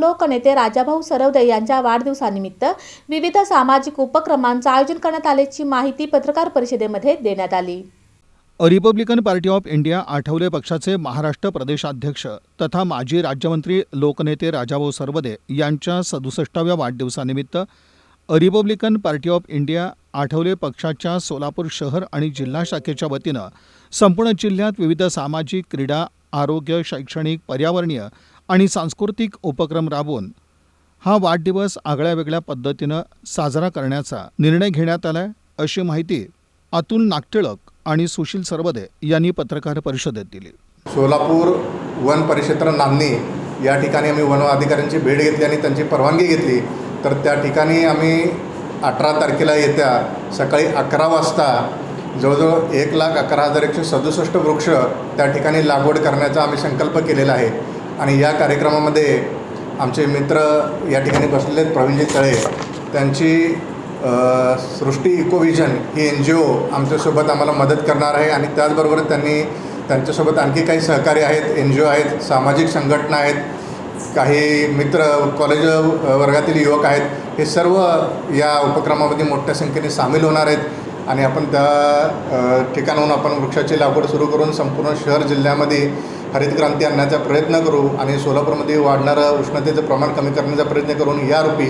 लोकनेते राजाभाऊ सरवदे यांच्या वाढदिवसानिमित्त विविध सामाजिक उपक्रमांचे आयोजन करण्यात आल्याची माहिती पत्रकार परिषदेमध्ये देण्यात आली। Republican party of India Athawale पक्षाचे महाराष्ट्र प्रदेशाध्यक्ष तथा माजी राज्यमंत्री लोकनेते राजाभाऊ सरवदे यांच्या 67व्या वाढदिवसानिमित्त Republican party of India Athawale पक्षाच्या सोलापूर शहर आणि जिल्हा शाखेच्या वतीनं संपूर्ण जिल्ह्यात विविध सामाजिक, क्रीडा, आरोग्य, शैक्षणिक, पर्यावरणीय आणि सांस्कृतिक उपक्रम राबवून हा वाढदिवस आगळ्यावेगळ्या पद्धतीनं साजरा करण्याचा निर्णय घेण्यात आला आहे, अशी माहिती अतुल नागटिळक आणि सुशील सरवदे यांनी पत्रकार परिषदेत दिली। सोलापूर वन परिक्षेत्र नांदणी या ठिकाणी आम्ही वन अधिकाऱ्यांची भेट घेतली आणि त्यांची परवानगी घेतली। तर त्या ठिकाणी आम्ही 18 तारखेला येत्या सकाळी 11 वाजता जवळजवळ 1,11,167 वृक्ष त्या ठिकाणी लागवड करण्याचा आम्ही संकल्प केलेला आहे। आणि या कार्यक्रमामध्ये आमचे मित्र या ठिकाणी बसलेले आहेत, प्रवीणजी तळे, त्यांची सृष्टी इकोविजन ही NGO आमच्यासोबत आम्हाला मदत करणार आहे। आणि त्याचबरोबर त्यांच्यासोबत आणखी काही सहकारी आहेत, NGO आहेत, सामाजिक संघटना आहेत, काही मित्र कॉलेज वर्गातील युवक आहेत। हे सर्व या उपक्रमामध्ये मोठ्या संख्येने सामील होणार आहेत आणि आपण त्या ठिकाणाहून आपण वृक्षाची लागवड सुरू करून संपूर्ण शहर जिल्ह्यामध्ये हरित क्रांती आणण्याचा प्रयत्न करू आणि सोलापूरमध्ये वाढणारं उष्णतेचं प्रमाण कमी करण्याचा प्रयत्न करून या रूपी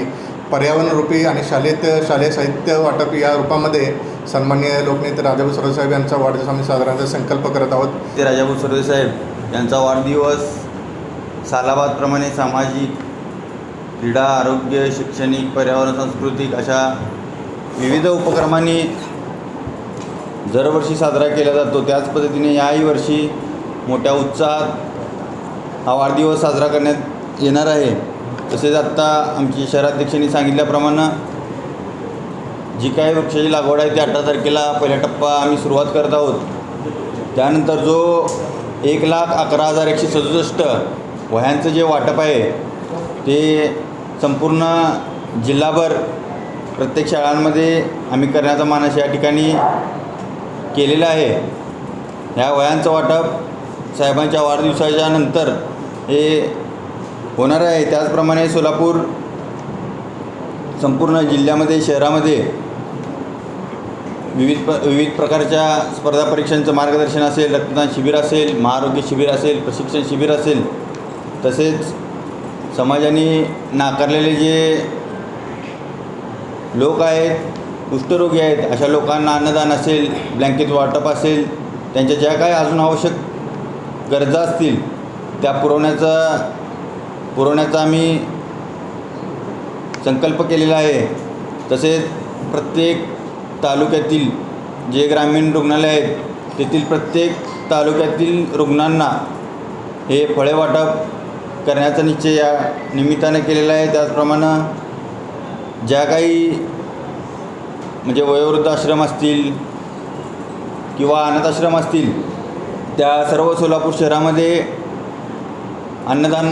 पर्यावरणरूपी आणि शालेय साहित्य वाटप या रूपामध्ये सन्माननीय लोकनेते राजाभाऊ सरवदे साहेब यांचा वाढदिवस आम्ही साजरा करण्याचा संकल्प करत आहोत। ते राजाभाऊ सरवदे साहेब यांचा वाढदिवस सालाबादप्रमाणे सामाजिक, क्रीडा, आरोग्य, शैक्षणिक, पर्यावरण, सांस्कृतिक अशा विविध उपक्रमांनी दरवर्षी साजरा केला जातो। त्याच पद्धतीने याही वर्षी मोठ्या उत्साहात हा वाढदिवस साजरा करण्यात येणार आहे। तसेच आत्ता आमची शहराध्यक्षांनी सांगितल्याप्रमाणे जी काही वृक्षाची लागवड आहे ती 18 तारखेला पहिला टप्पा आम्ही सुरुवात करत आहोत। त्यानंतर जो 1,11,167 वह्यांचं जे वाटप आहे ते संपूर्ण जिल्हाभर प्रत्येक शाळांमध्ये आम्ही करण्याचा मानस या ठिकाणी केलेला आहे। ह्या वह्यांचं वाटप साहेबांच्या वाढदिवसाच्या नंतर हे होणार आहे। त्याचप्रमाणे सोलापूर संपूर्ण जिल्ह्यामध्ये, शहरामध्ये विविध प्रकारच्या स्पर्धा परीक्षांचं मार्गदर्शन असेल, रक्तदान शिबिर असेल, महाआरोग्य शिबिर असेल, प्रशिक्षण शिबिर असेल, तसेच समाजाने नाकारलेले जे लोक आहेत, कुष्ठरोगी आहेत, अशा लोकांना अन्नदान असेल, ब्लँकेट वाटप असेल, त्यांच्या ज्या काही अजून आवश्यक गरजा असतील त्या पुरवण्याचा आम्ही संकल्प केलेला आहे। तसेच प्रत्येक तालुक्यातील जे ग्रामीण रुग्णालय आहेत तेथील प्रत्येक तालुक्यातील रुग्णांना हे फळे वाटप करण्याचा निश्चय या निमित्ताने केलेला आहे। त्याचप्रमाणे ज्या काही म्हणजे वयोवृद्ध आश्रम असतील किंवा अनाथाश्रम असतील त्या सर्व सोलापूर शहरामध्ये अन्नदान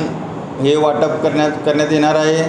हे वाटप करण्यात येणार आहे।